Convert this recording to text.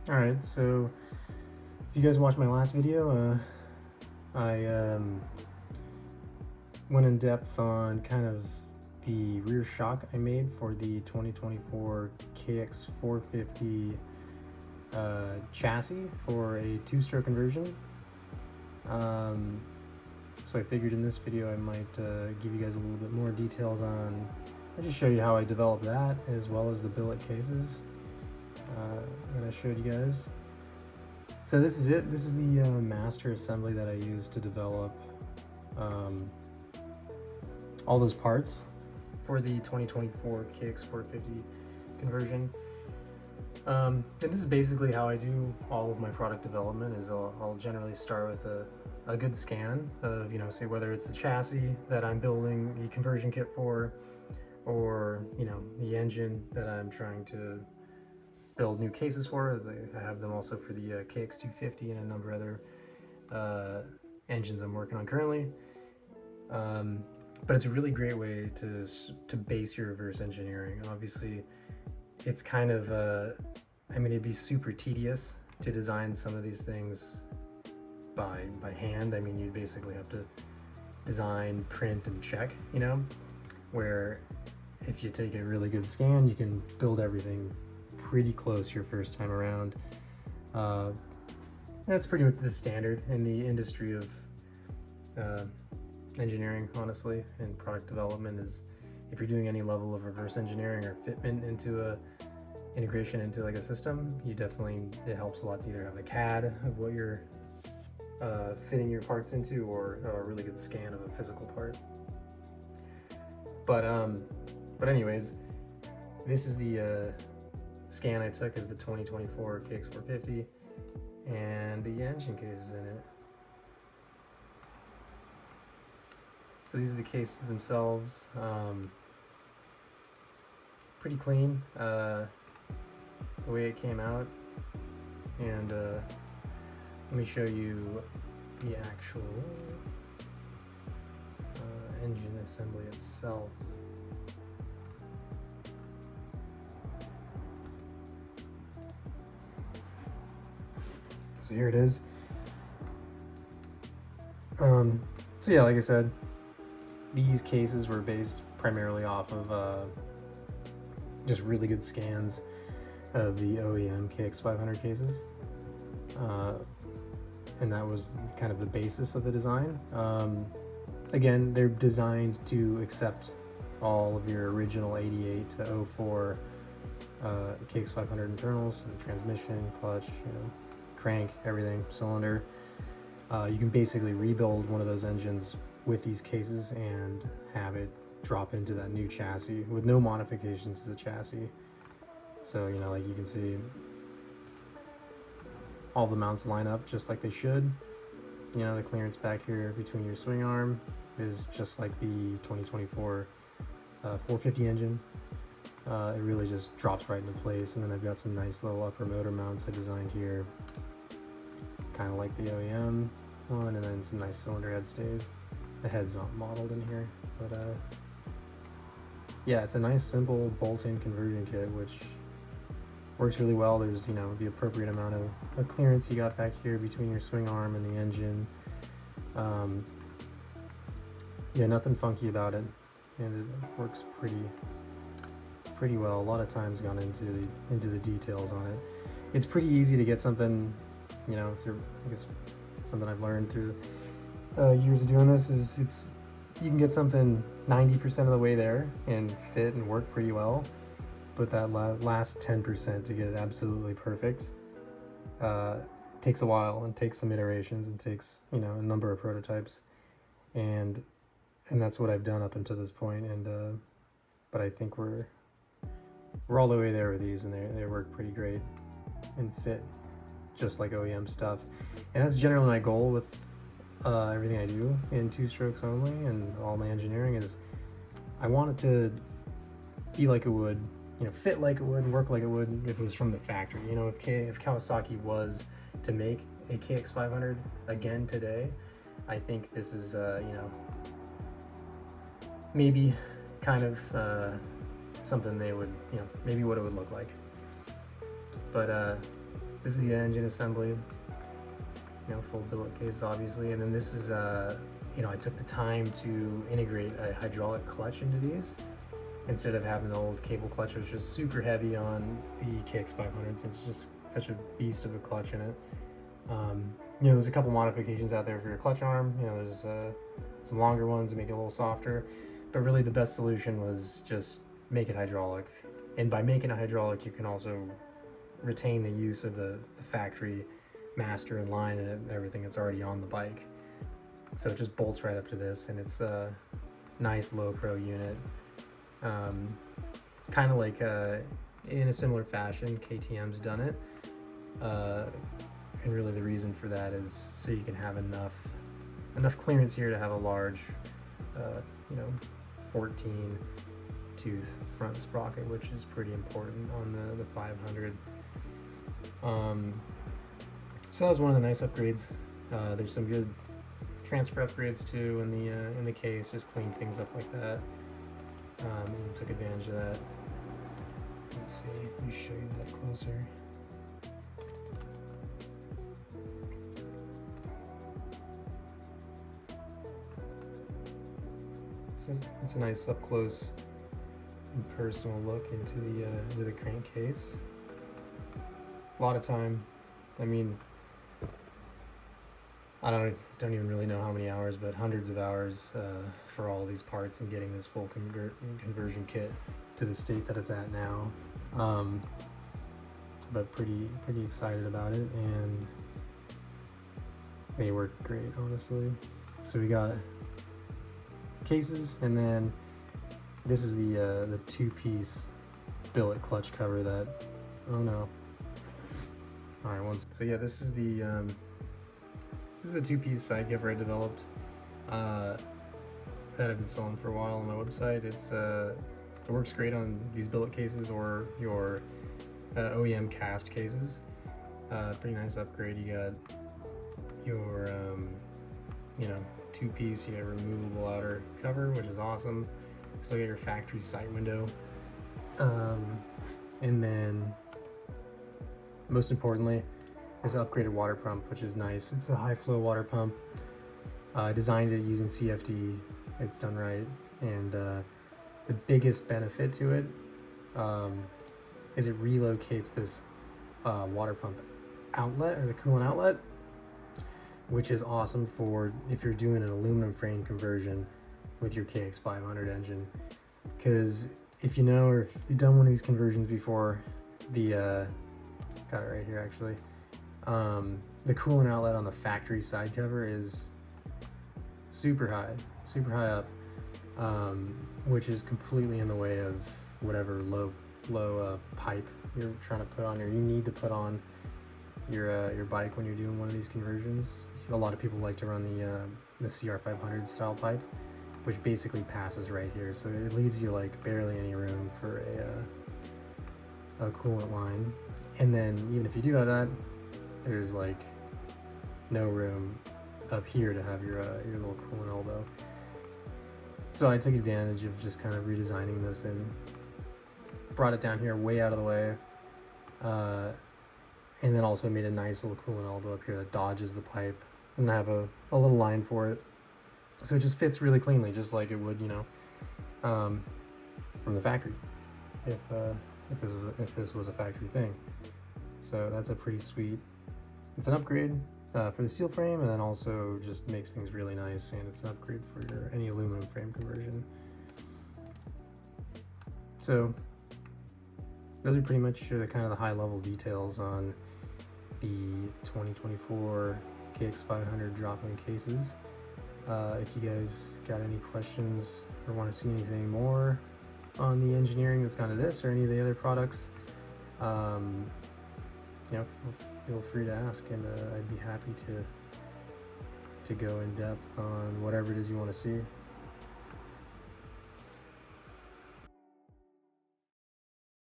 Alright, so if you guys watched my last video, I went in depth on kind of the rear shock I made for the 2024 KX450 chassis for a two-stroke conversion. So I figured in this video I might give you guys a little bit more details on, I'll just show you how I developed that, as well as the billet cases that I showed you guys. So this is it. This is the master assembly that I used to develop all those parts for the 2024 KX450 conversion. And this is basically how I do all of my product development. Is I'll generally start with a good scan of, say whether it's the chassis that I'm building the conversion kit for, or the engine that I'm trying to build new cases for. I have them also for the KX250 and a number of other engines I'm working on currently. But it's a really great way to base your reverse engineering. Obviously, it's kind of, it'd be super tedious to design some of these things by hand. You'd basically have to design, print, and check, where if you take a really good scan, you can build everything pretty close your first time around. That's pretty much the standard in the industry of engineering, honestly, and product development. Is if you're doing any level of reverse engineering or fitment into integration into like a system, it helps a lot to either have a CAD of what you're fitting your parts into, or a really good scan of a physical part. But anyways, this is the scan I took of the 2024 KX450 and the engine cases in it. So these are the cases themselves. Pretty clean, the way it came out. And let me show you the actual engine assembly itself. So here it is. So yeah, like I said, these cases were based primarily off of just really good scans of the OEM KX500 cases. And that was kind of the basis of the design. Again, they're designed to accept all of your original 88 to 04 KX500 internals, the transmission, clutch, crank, everything, cylinder. You can basically rebuild one of those engines with these cases and have it drop into that new chassis with no modifications to the chassis. So, like you can see, all the mounts line up just like they should. The clearance back here between your swing arm is just like the 2024 450 engine. It really just drops right into place. And then I've got some nice little upper motor mounts I designed here, kind of like the OEM one, and then some nice cylinder head stays. The head's not modeled in here, but yeah, it's a nice simple bolt-in conversion kit, which works really well. There's the appropriate amount of clearance you got back here between your swing arm and the engine. Yeah, nothing funky about it, and it works pretty well. A lot of time's gone into the details on it. It's pretty easy to get something, through, I guess, something I've learned through years of doing this is you can get something 90% of the way there and fit and work pretty well, but that last 10% to get it absolutely perfect takes a while, and takes some iterations, and takes a number of prototypes, and that's what I've done up until this point. And but I think we're all the way there with these, and they work pretty great and fit just like OEM stuff. And that's generally my goal with everything I do in two strokes only, and all my engineering is I want it to be like it would, fit like it would, and work like it would if it was from the factory. If Kawasaki was to make a KX500 again today, I think this is maybe kind of something they would, maybe what it would look like. But This is the engine assembly, you know, full billet case obviously, and then this is you know, I took the time to integrate a hydraulic clutch into these instead of having the old cable clutch, which was super heavy on the KX500 since it's just such a beast of a clutch in it. You know, there's a couple modifications out there for your clutch arm. You know, there's some longer ones to make it a little softer, but really the best solution was just make it hydraulic. And by making it hydraulic, you can also retain the use of the factory master and line and everything that's already on the bike. So it just bolts right up to this, and it's a nice low pro unit. Kind of like in a similar fashion, KTM's done it. And really the reason for that is so you can have enough clearance here to have a large, you know, 14 tooth front sprocket, which is pretty important on the 500. So that was one of the nice upgrades. There's some good transfer upgrades too in the case, just clean things up like that. And took advantage of that. Let's see, let me show you that closer. It's a nice up close and personal look into the crankcase. A lot of time. I mean, I don't even really know how many hours, but hundreds of hours for all these parts and getting this full conversion kit to the state that it's at now. But pretty excited about it, and they work great, honestly. So we got cases, and then this is the two-piece billet clutch cover that, oh no. All right, so yeah, this is the two-piece side cover I developed that I've been selling for a while on my website. It works great on these billet cases or your OEM cast cases. Pretty nice upgrade. You got your you know, two-piece, you got a removable outer cover, which is awesome. So you got your factory sight window, and then most importantly is an upgraded water pump, which is nice. It's a high flow water pump. I designed it using CFD. It's done right, and the biggest benefit to it is it relocates this water pump outlet, or the coolant outlet, which is awesome for if you're doing an aluminum frame conversion with your KX500 engine. Because if you know, or if you've done one of these conversions before, got it right here actually, the coolant outlet on the factory side cover is super high up, which is completely in the way of whatever low pipe you're trying to put on, or you need to put on your bike when you're doing one of these conversions. A lot of people like to run the CR500 style pipe, which basically passes right here, so it leaves you like barely any room for a coolant line. And then even if you do have that, there's like no room up here to have your little coolant elbow. So I took advantage of just kind of redesigning this and brought it down here way out of the way, and then also made a nice little coolant elbow up here that dodges the pipe, and I have a little line for it, so it just fits really cleanly, just like it would, you know, from the factory, if this was a factory thing. So that's a pretty sweet, it's an upgrade for the steel frame, and then also just makes things really nice, and it's an upgrade for your any aluminum frame conversion. So those are pretty much the kind of the high level details on the 2024 KX500 drop-in cases. If you guys got any questions or want to see anything more on the engineering that's gone to this or any of the other products, you know, feel free to ask, and I'd be happy to go in depth on whatever it is you want to see.